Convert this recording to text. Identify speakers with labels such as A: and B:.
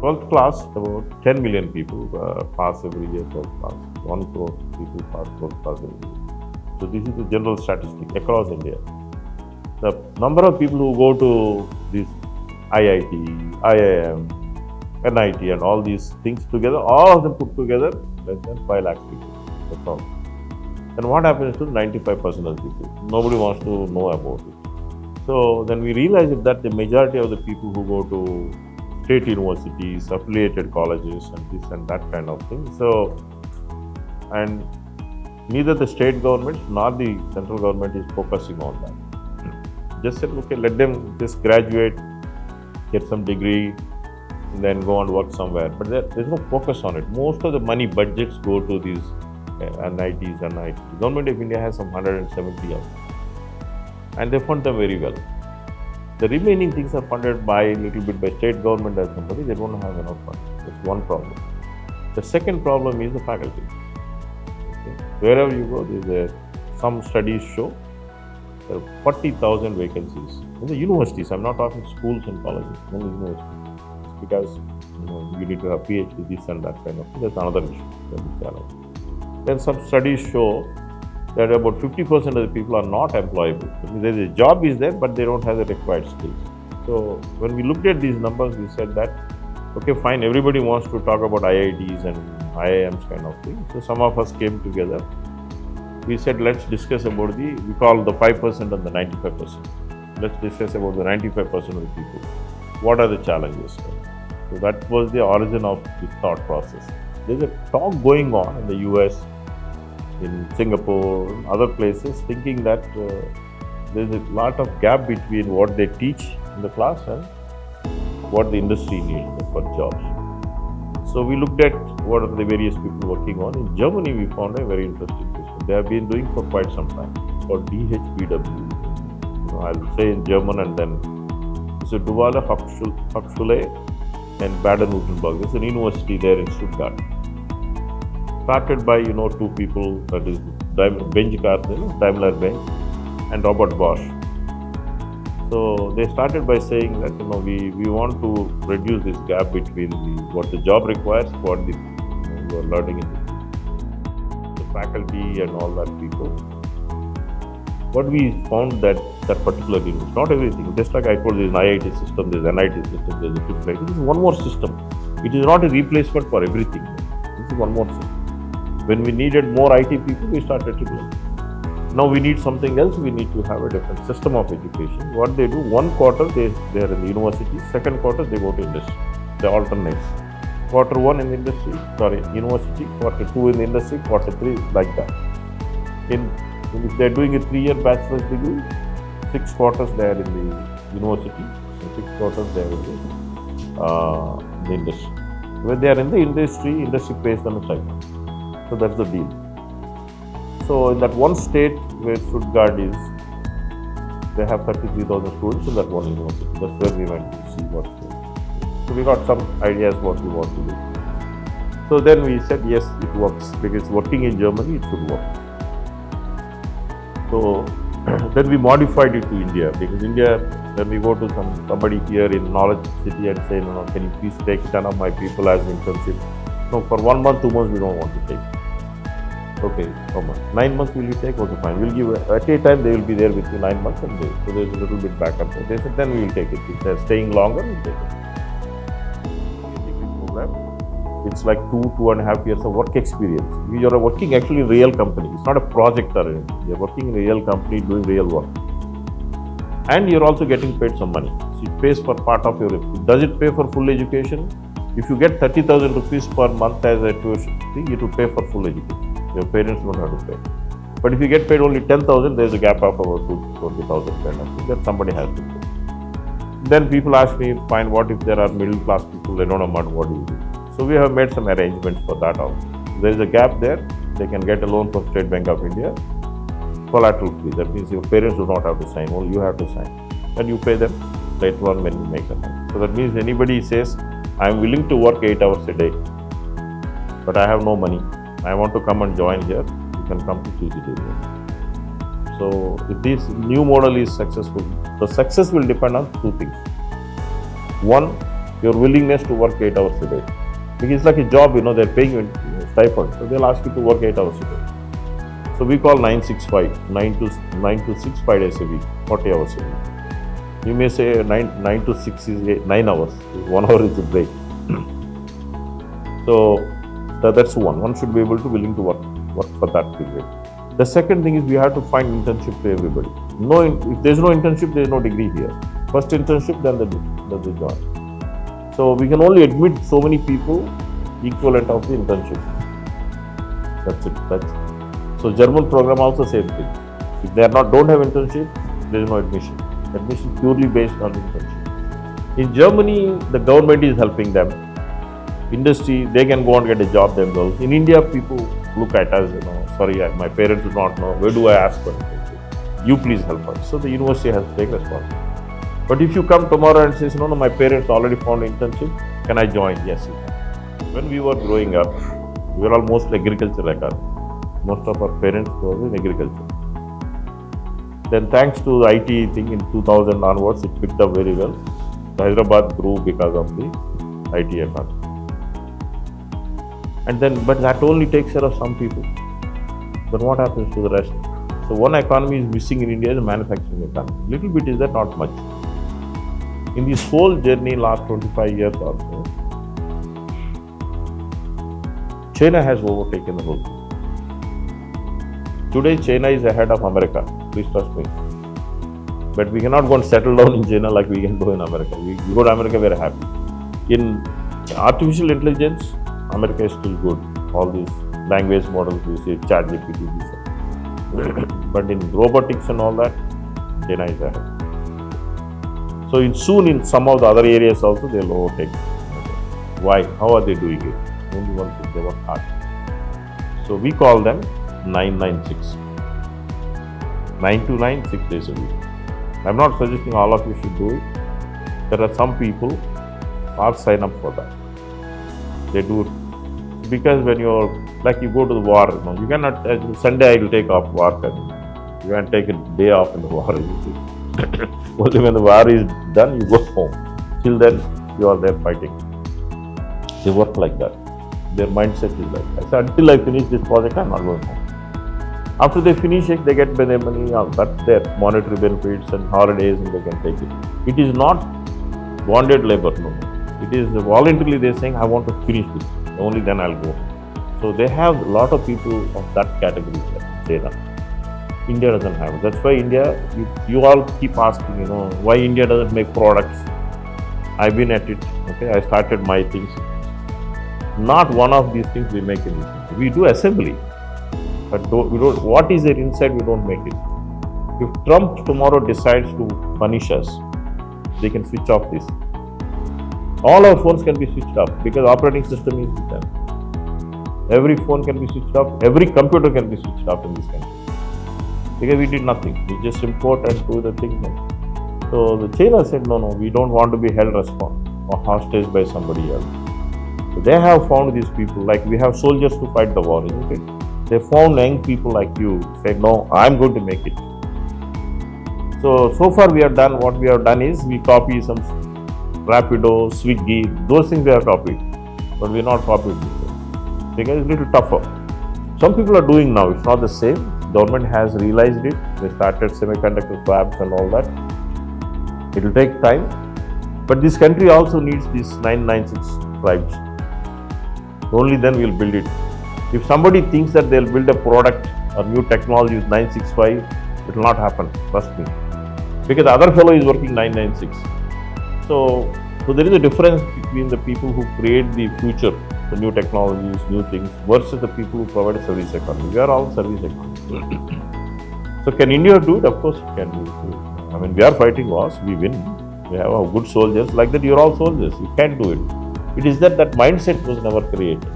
A: 12th class, about 10 million people pass every year 12th class. 1 crore people pass 12th class every year. So this is the general statistic across India. The number of people who go to this IIT, IIM, NIT and all these things together, all of them put together, less than 5 lakh people. That's all. Then what happens to 95% of the people? Nobody wants to know about it. So then we realized that the majority of the people who go to state universities, affiliated colleges and this and that kind of thing. So, and neither the state government nor the central government is focusing on that. Just said, okay, let them just graduate, get some degree, and then go and work somewhere. But there's no focus on it. Most of the money budgets go to these NITs and IITs. The government of India has some 170 of them. And they fund them very well. The remaining things are funded by a little bit by state government or somebody. They don't have enough funds. That's one problem. The second problem is the faculty. Okay. Wherever you go, some studies show there are 40,000 vacancies in the universities. I'm not talking schools and colleges, only universities. It's because you need to have PhD, this and that kind of thing. That's another issue. That's a challenge. Then some studies show that about 50% of the people are not employable. The job is there, but they don't have the required skills. So when we looked at these numbers, we said that, okay, fine, everybody wants to talk about IITs and IIMs kind of thing. So some of us came together. We said, let's discuss about we call the 5% and the 95%. Let's discuss about the 95% of the people. What are the challenges? So that was the origin of this thought process. There's a talk going on in the US, in Singapore, other places, thinking that there's a lot of gap between what they teach in the class and what the industry needs for jobs. So we looked at what are the various people working on. In Germany, we found a very interesting question. They have been doing for quite some time. It's called DHBW. I'll say in German and then it's a Duale Hochschule and Baden-Württemberg. It's an university there in Stuttgart. Started by two people, that is Daimler Benz and Robert Bosch. So they started by saying that we want to reduce this gap between what the job requires, what you are learning in the faculty and all that people. What we found that particular university, not everything, just like I told you, there's an IIT system, there's an NIT system, there's a IIIT. This is one more system. It is not a replacement for everything. This is one more system. When we needed more IT people, we started to do it. Now we need something else, we need to have a different system of education. What they do, 1 quarter they are in the university, 2nd quarter they go to industry. They alternate. Quarter 1 in university, quarter 2 in the industry, quarter 3 like that. If they are doing a 3-year bachelor's degree, 6 quarters they are in the university, and 6 quarters they are in the industry. When they are in the industry pays them a stipend. So that's the deal. So in that one state where Stuttgart is, they have 33,000 students in that one university. That's where we went to see what's going. So we got some ideas what we want to do. So then we said, yes, it works because working in Germany, it should work. So then we modified it to India because India, when we go to somebody here in Knowledge City and say, no, can you please take 10 of my people as internship? No, for 1 month, 2 months, we don't want to take. Okay, how much? 9 months will you take? Okay, fine. We'll give at a time they will be there with you 9 months and so there's a little bit backup. They said then we will take it. If they're staying longer, we'll take it. Degree program. It's like 2.5 years of work experience. You are working actually in a real company. It's not a project or anything. You're working in a real company doing real work. And you're also getting paid some money. So it pays for part of your. Does it pay for full education? If you get 30,000 rupees per month as a tuition fee, it will pay for full education. Your parents don't have to pay. But if you get paid only 10,000, there's a gap of about 20,000 kind of thing that somebody has to pay. Then people ask me, fine, what if there are middle class people, they don't know much, what do you do? So we have made some arrangements for that also. There is a gap there, they can get a loan from State Bank of India, collateral free. That means your parents do not have to sign, only you have to sign. And you pay them later on when you make the money. So that means anybody says, I am willing to work 8 hours a day, but I have no money. I want to come and join here, you can come to Sricity. So if this new model is successful, the success will depend on 2 things. One, your willingness to work 8 hours a day. Because it's like a job, they're paying you stipend. So they'll ask you to work 8 hours a day. So we call 965, 9 to 6, 5 days a week, 40 hours a week. You may say 9 to 6 is 9 hours, 1 hour is a break. So that's one. One should be able to willing to work for that period. The second thing is we have to find internship to everybody. If there's no internship, there's no degree here. First internship, then the job. So we can only admit so many people equivalent of the internship. That's it. So German program also same thing. If they don't have internship, there is no admission. Admission purely based on internship. In Germany, the government is helping them. Industry, they can go and get a job themselves. In India, people look at us, sorry, my parents do not know. Where do I ask for internship? You please help us. So the university has to take responsibility. But if you come tomorrow and say, no, my parents already found internship, can I join? Yes, you can. When we were growing up, we were all mostly agriculture like us. Most of our parents were in agriculture. Then thanks to the IT thing in 2000 onwards, it picked up very well. Hyderabad grew because of the IT economy. But that only takes care of some people. But what happens to the rest? So one economy is missing in India is the manufacturing economy. Little bit is that, not much. In this whole journey, last 25 years or so, China has overtaken the whole thing. Today, China is ahead of America. Please trust me. But we cannot go and settle down in China like we can do in America. We go to America, we are happy. In artificial intelligence, America is still good. All these language models, we say ChatGPT. But in robotics and all that, China is ahead. So soon in some of the other areas also they will overtake. Why? How are they doing it? Only one thing, they work hard. So we call them 996. 9 to 9, 6 days a week. I'm not suggesting all of you should do it. There are some people who sign up for that. They do it because when you're like you go to the war, you cannot. Sunday I will take off work and you can take a day off in the war. Only when the war is done, you go home. Till then, you are there fighting. They work like that. Their mindset is like that. So until I finish this project, I'm not going home. After they finish it, they get their money, that's their monetary benefits and holidays, and they can take it. It is not bonded labor, no. It is voluntarily they're saying, I want to finish this. Only then I'll go. So they have a lot of people of that category, China. India doesn't have it. That's why India, you all keep asking, why India doesn't make products. I've been at it, okay? I started my things. Not one of these things we make in this country. We do assembly, but what is there inside, we don't make it. If Trump tomorrow decides to punish us, they can switch off this. All our phones can be switched off because operating system is with them. Every phone can be switched off. Every computer can be switched off in this country. Because we did nothing. We just import and do the thing. So the China said, no, we don't want to be held responsible or hostage by somebody else. So they have found these people, like we have soldiers to fight the war, isn't it? They found young people like you, said, no, I'm going to make it. So far we have done, what we have done is we copy some Rapido, Swiggy, those things we have copied. But we are not copied because it's a little tougher. Some people are doing now, it's not the same. Government has realized it. They started semiconductor fabs and all that. It will take time. But this country also needs these 996 tribes. Only then we will build it. If somebody thinks that they will build a product or new technology with 965, it will not happen, trust me. Because the other fellow is working 996. So there is a difference between the people who create the future, the new technologies, new things, versus the people who provide a service economy. We are all service economy. So can India do it? Of course it can do it. I mean, we are fighting wars, we win. We have good soldiers. Like that, you're all soldiers. You can do it. It is that mindset was never created.